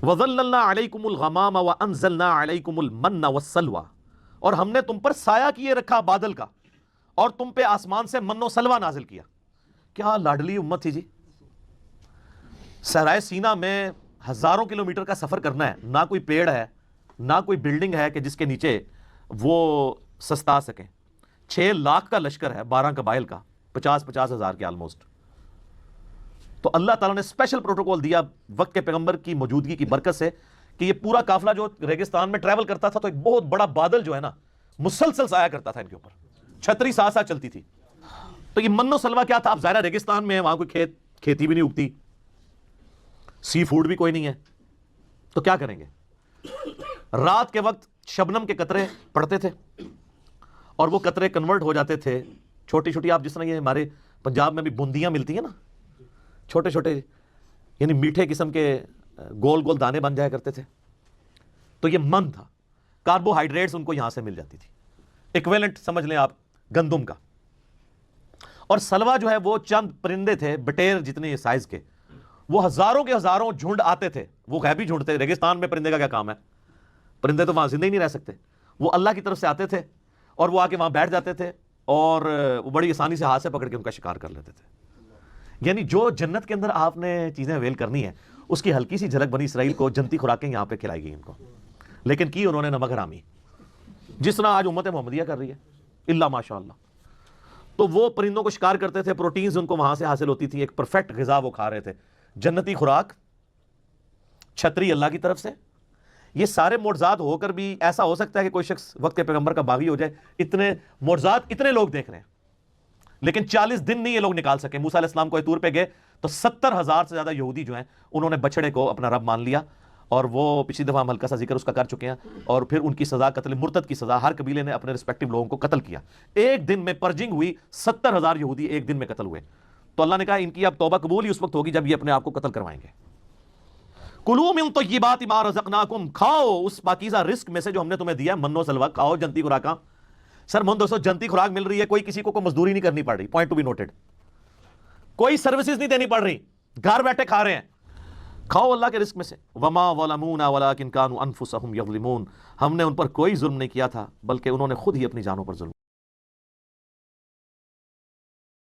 وَظَلَّلْنَا عَلَيْكُمُ الْغَمَامَ وَأَنزَلْنَا عَلَيْكُمُ الْمَنَّ وَالسَّلْوَىٰ، اور ہم نے تم پر سایہ کیے رکھا بادل کا، اور تم پہ آسمان سے من و سلوہ نازل کیا۔ کیا لاڈلی امت تھی جی۔ صحرائے سینا میں ہزاروں کلومیٹر کا سفر کرنا ہے، نہ کوئی پیڑ ہے نہ کوئی بلڈنگ ہے کہ جس کے نیچے وہ سستا سکیں۔ 6 لاکھ کا لشکر ہے، 12 قبائل کا، 50 ہزار کے آلموسٹ۔ تو اللہ تعالیٰ نے اسپیشل پروٹوکول دیا وقت کے پیغمبر کی موجودگی کی برکت سے کہ یہ پورا قافلہ جو ریگستان میں ٹریول کرتا تھا تو ایک بہت بڑا بادل جو ہے نا مسلسل سایہ کرتا تھا ان کے اوپر، چھتری ساتھ ساتھ چلتی تھی۔ تو یہ من و سلوہ کیا تھا؟ اب ظاہرہ ریگستان میں ہے، وہاں کوئی کھیتی بھی نہیں اگتی، سی فوڈ بھی کوئی نہیں ہے، تو کیا کریں گے؟ رات کے وقت شبنم کے قطرے پڑتے تھے اور وہ قطرے کنورٹ ہو جاتے تھے چھوٹی چھوٹی، آپ جس طرح یہ ہمارے پنجاب میں بھی بوندیاں ملتی ہیں نا، چھوٹے چھوٹے یعنی میٹھے قسم کے گول گول دانے بن جایا کرتے تھے، تو یہ من تھا۔ کاربوہائیڈریٹس ان کو یہاں سے مل جاتی تھی، ایکویلنٹ سمجھ لیں آپ گندم کا۔ اور سلوا جو ہے وہ چند پرندے تھے بٹیر جتنے سائز کے، وہ ہزاروں کے ہزاروں جھنڈ آتے تھے، وہ غیبی جھنڈ تھے۔ ریگستان میں پرندے کا کیا کام ہے؟ پرندے تو وہاں زندہ ہی نہیں رہ سکتے، وہ اللہ کی طرف سے آتے تھے اور وہ آ کے وہاں بیٹھ جاتے تھے اور وہ بڑی آسانی سے ہاتھ سے پکڑ کے ان کا شکار کر لیتے تھے۔ یعنی جو جنت کے اندر آپ نے چیزیں اویل کرنی ہیں اس کی ہلکی سی جھلک بنی اسرائیل کو جنتی خوراکیں یہاں پہ کھلائی گئی ان کو، لیکن کی انہوں نے نمک حرامی، جس طرح آج امت محمدیہ کر رہی ہے الا ماشاء اللہ۔ تو وہ پرندوں کو شکار کرتے تھے، پروٹینز ان کو وہاں سے حاصل ہوتی تھی، ایک پرفیکٹ غذا وہ کھا رہے تھے، جنتی خوراک، چھتری اللہ کی طرف سے۔ یہ سارے معجزات ہو کر بھی ایسا ہو سکتا ہے کہ کوئی شخص وقت کے پیغمبر کا باغی ہو جائے؟ اتنے معجزات اتنے لوگ دیکھ رہے ہیں، لیکن 40 دن نہیں یہ لوگ نکال سکے۔ موسیٰ علیہ السلام کو طور پہ گئے تو 70,000 سے زیادہ یہودی جو ہیں انہوں نے بچڑے کو اپنا رب مان لیا، اور وہ پچھلی دفعہ ہم ہلکا سا ذکر اس کا کر چکے ہیں۔ اور پھر ان کی سزا قتل مرتد کی سزا، ہر قبیلے نے اپنے رسپیکٹو لوگوں کو قتل کیا۔ ایک دن میں پرجنگ ہوئی، 70,000 یہودی ایک دن میں قتل ہوئے۔ تو اللہ نے کہا ان کی اب توبہ قبول ہی اس وقت ہوگی جب یہ اپنے آپ کو قتل کروائیں گے۔ کلوا من طیبات ما رزقناکم، کھاؤ اس پاکیزہ رزق میں سے جو ہم نے تمہیں دیا ہے، من و سلوہ کھاؤ، جنتی خوراکاں۔ سر من دوستو جنتی خوراک مل رہی ہے، کوئی کسی کو مزدوری نہیں کرنی پڑ رہی، پوائنٹ ٹو بی نوٹڈ، کوئی سروسز نہیں دینی پڑ رہی، گھر بیٹھے کھا رہے ہیں۔ کھاؤ اللہ کے رزق میں سے۔ وما ظلمونا ولکن كانوا انفسهم یظلمون، ہم نے ان پر کوئی ظلم نہیں کیا تھا بلکہ انہوں نے خود ہی اپنی جانوں پر ظلم